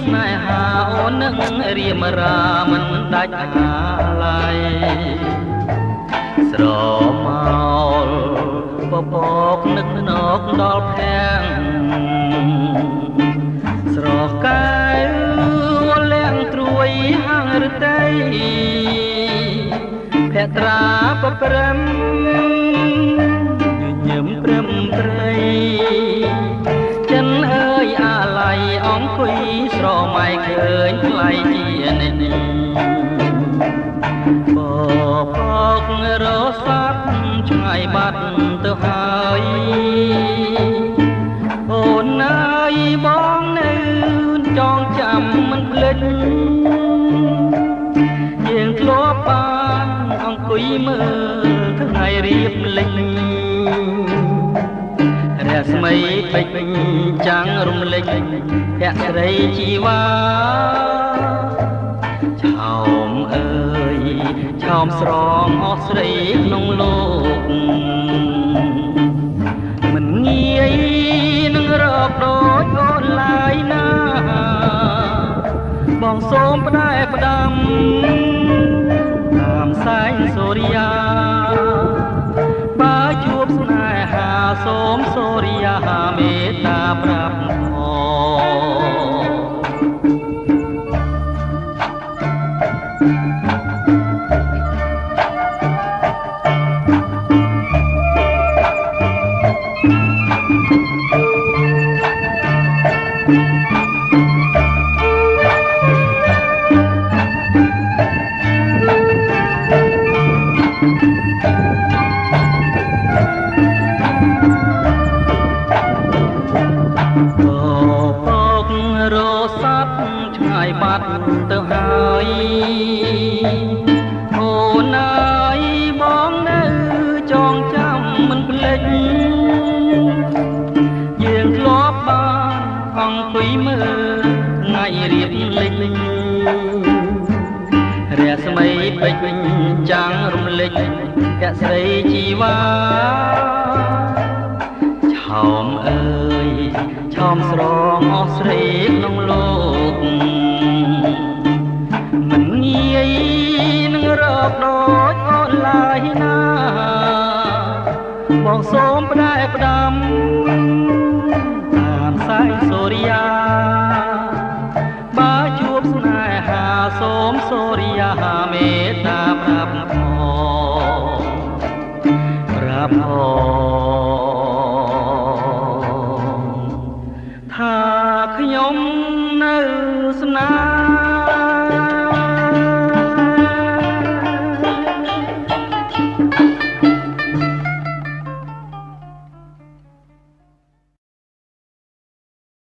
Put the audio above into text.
ស្នេហាអូននឹងរៀមរាមិនដាច់អាឡ័យស្រមោលពពកនឹកណកដល់ភាំងស្រស់កែវលាំងត្រួយហាងរតីភក្ត្រាប្រព្រឹមញញឹមព្រឹមព្រៃចិនអើយអាឡ័យអង្គុយស្រមៃឃើញថ្លៃជានិច្ចពពករសាត់ឆ្ងាយបាត់ទៅហើយអូនអើយបងនៅចងចាំមិនភ្លេចយើងធ្លាប់បានអង្គុយមើលថ្ងៃរៀបលិចរស្មីពេជ្រចាំងរំលេចភក្តីជីវ៉ាឆោមអើយឆោមស្រងអស់ស្រីក្នុងលោកមិនងាយនឹងរកដូចអូនឡើយណាបងសូមផ្ដែផ្ដាំតាមសែងសូរិយាបើជួបស្នេហាសូមសូរិយាមេត្តាប្រាប់បាត់ទៅហើយអូនអើយបងនៅចងចាំមិនភ្លេចយើងធ្លាប់បានអង្គុយមើលថ្ងៃរៀបលិចរស្មីពេជ្រចាំងរំលេចភក្តីជីវ៉ាឆោមអើយឆោមស្រងអស់ស្រីក្នុងលោកមិនងាយនឹងរកដូចអូនឡើយណាបងសូមផ្ដែផ្ដាំតាមសែងសូរិយាបើជួបស្នេហាសូមសូរិយាមេត្តាប្រាប់ថាខ្ញុំនៅស្នេហ៍